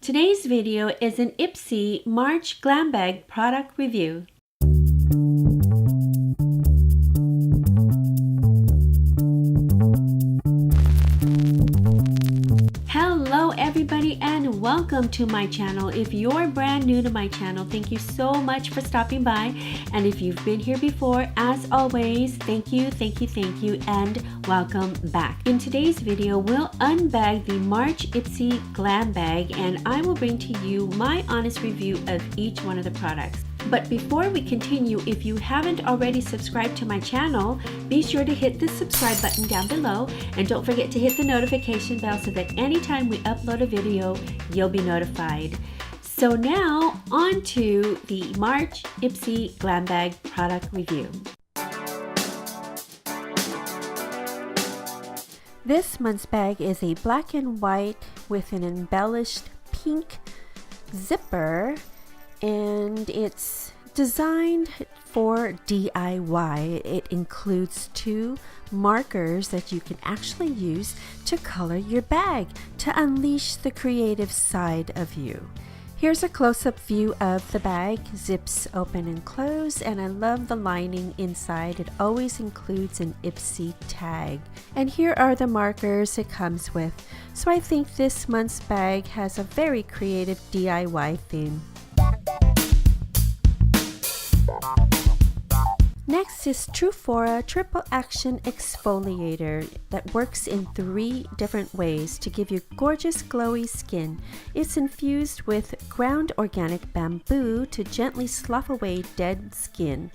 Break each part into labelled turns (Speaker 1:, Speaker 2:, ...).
Speaker 1: Today's video is an Ipsy March Glam Bag product review. Hello everybody and welcome to my channel. If you're brand new to my channel, thank you so much for stopping by. And if you've been here before, as always, thank you and welcome back. In today's video, we'll unbag the March Ipsy Glam Bag and I will bring to you my honest review of each one of the products. But before we continue, if you haven't already subscribed to my channel, be sure to hit the subscribe button down below and don't forget to hit the notification bell so that anytime we upload a video, you'll be notified. So now on to the March Ipsy Glam Bag product review. This month's bag is a black and white with an embellished pink zipper, and it's designed for DIY. It includes 2 markers that you can actually use to color your bag to unleash the creative side of you. Here's a close-up view of the bag. Zips open and close, and I love the lining inside. It always includes an Ipsy tag. And here are the markers it comes with. So I think this month's bag has a very creative DIY theme. Next is TRUFORA Triple Action Exfoliator that works in 3 different ways to give you gorgeous glowy skin. It's infused with ground organic bamboo to gently slough away dead skin,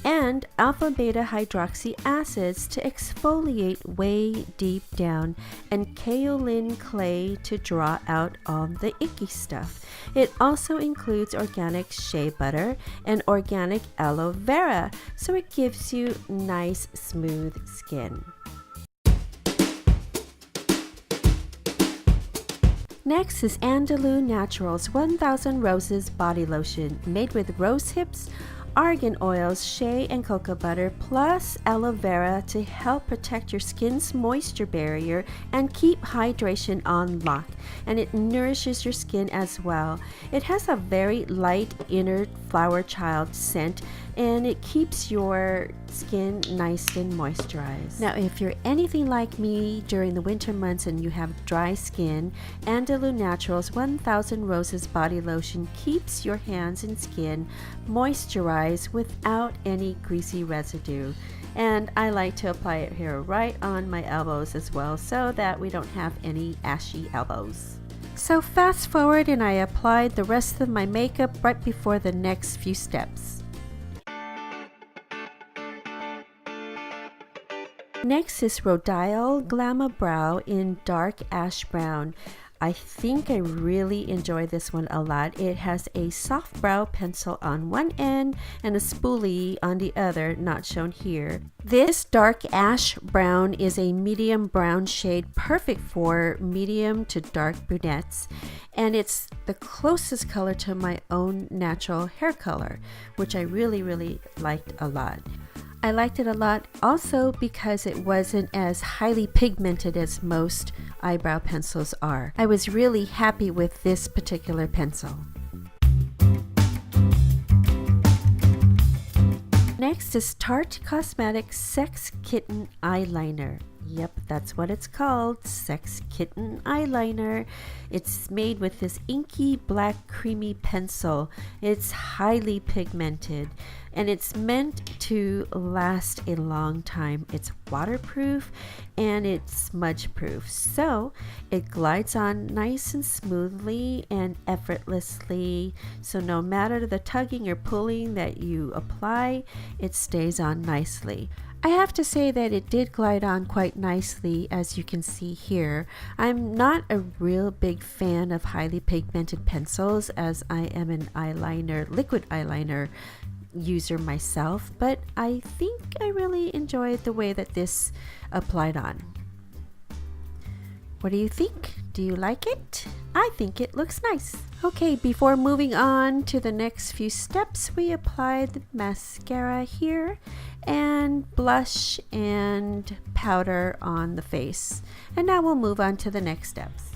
Speaker 1: and alpha beta hydroxy acids to exfoliate way deep down, and kaolin clay to draw out all the icky stuff. It also includes organic shea butter and organic aloe vera, so it gives you nice smooth skin. Next is ANDALOU Naturals 1000 Roses Body Lotion, made with rose hips, argan oils, shea and cocoa butter, plus aloe vera to help protect your skin's moisture barrier and keep hydration on lock. And it nourishes your skin as well. It has a very light inner flower child scent, and it keeps your skin nice and moisturized. Now, if you're anything like me during the winter months and you have dry skin, ANDALOU Naturals 1000 Roses Body Lotion keeps your hands and skin moisturized without any greasy residue. And I like to apply it here right on my elbows as well, so that we don't have any ashy elbows. So fast forward and I applied the rest of my makeup right before the next few steps. Next is RODIAL Glamobrow in dark ash brown. I think I really enjoy this one a lot. It has a soft brow pencil on one end and a spoolie on the other, not shown here. This dark ash brown is a medium brown shade, perfect for medium to dark brunettes, and it's the closest color to my own natural hair color, which I really liked a lot. I liked it a lot also because it wasn't as highly pigmented as most eyebrow pencils are. I was really happy with this particular pencil. Next is Tarte Cosmetics Sex Kitten Eyeliner. Yep, that's what it's called, Sex Kitten Eyeliner. It's made with this inky black creamy pencil. It's highly pigmented and it's meant to last a long time. It's waterproof and it's smudge proof, so it glides on nice and smoothly and effortlessly, so no matter the tugging or pulling that you apply, it stays on nicely. I have to say that it did glide on quite nicely, as you can see here. I'm not a real big fan of highly pigmented pencils, as I am an eyeliner, liquid eyeliner user myself, but I think I really enjoyed the way that this applied on. What do you think? Do you like it? I think it looks nice. Okay, before moving on to the next few steps, we apply the mascara here and blush and powder on the face. And now we'll move on to the next steps.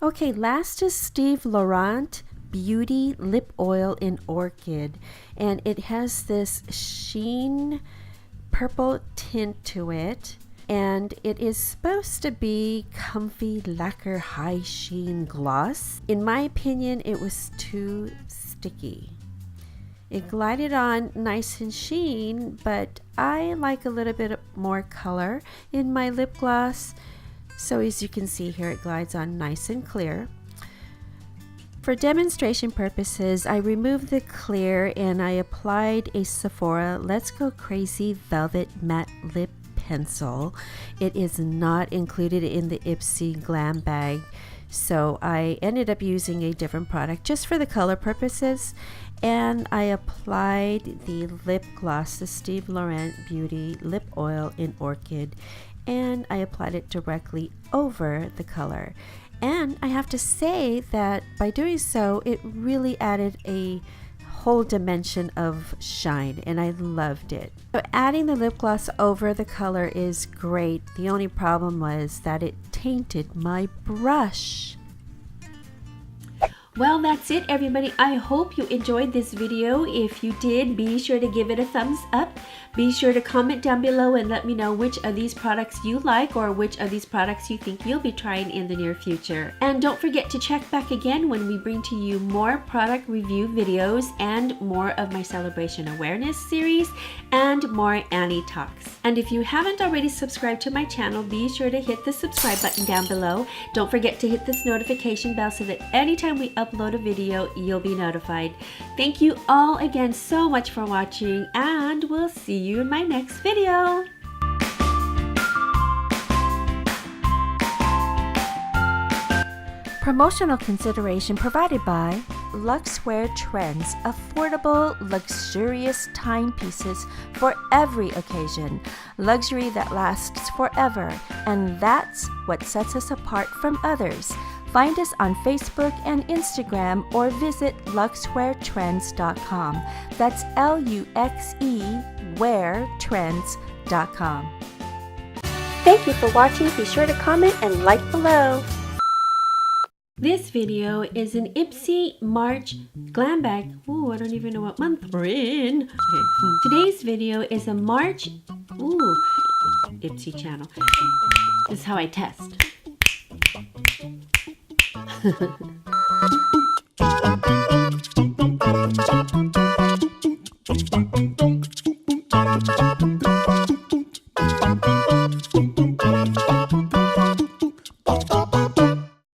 Speaker 1: Okay, last is Steve Laurant Beauty Lip Oil in Orchid, and it has this sheen purple tint to it, and it is supposed to be comfy lacquer high sheen gloss. In my opinion, it was too sticky. It glided on nice and sheen, but I like a little bit more color in my lip gloss. So as you can see here, it glides on nice and clear. For demonstration purposes, I removed the clear and I applied a Sephora Let's Go Crazy Velvet Matte Lip Pencil. It is not included in the Ipsy Glam Bag, so I ended up using a different product just for the color purposes. And I applied the lip gloss, the Steve Laurant Beauty Lip Oil in Orchid, and I applied it directly over the color. And I have to say that by doing so, it really added a whole dimension of shine, and I loved it. So adding the lip gloss over the color is great. The only problem was that it tainted my brush. Well, that's it, everybody. I hope you enjoyed this video. If you did, be sure to give it a thumbs up. Be sure to comment down below and let me know which of these products you like or which of these products you think you'll be trying in the near future. And don't forget to check back again when we bring to you more product review videos and more of my celebration awareness series and more Annie Talks. And if you haven't already subscribed to my channel, be sure to hit the subscribe button down below. Don't forget to hit this notification bell so that anytime we upload a video, you'll be notified. Thank you all again so much for watching, and we'll see you in my next video. Promotional consideration provided by Luxwear Trends, affordable, luxurious timepieces for every occasion, luxury that lasts forever, and that's what sets us apart from others. Find us on Facebook and Instagram or visit luxweartrends.com. That's luxeweartrends.com. Thank you for watching. Be sure to comment and like below. This video is an Ipsy March Glam Bag. Ooh, I don't even know what month we're in. Okay. Today's video is a March, Ipsy channel. This is how I test.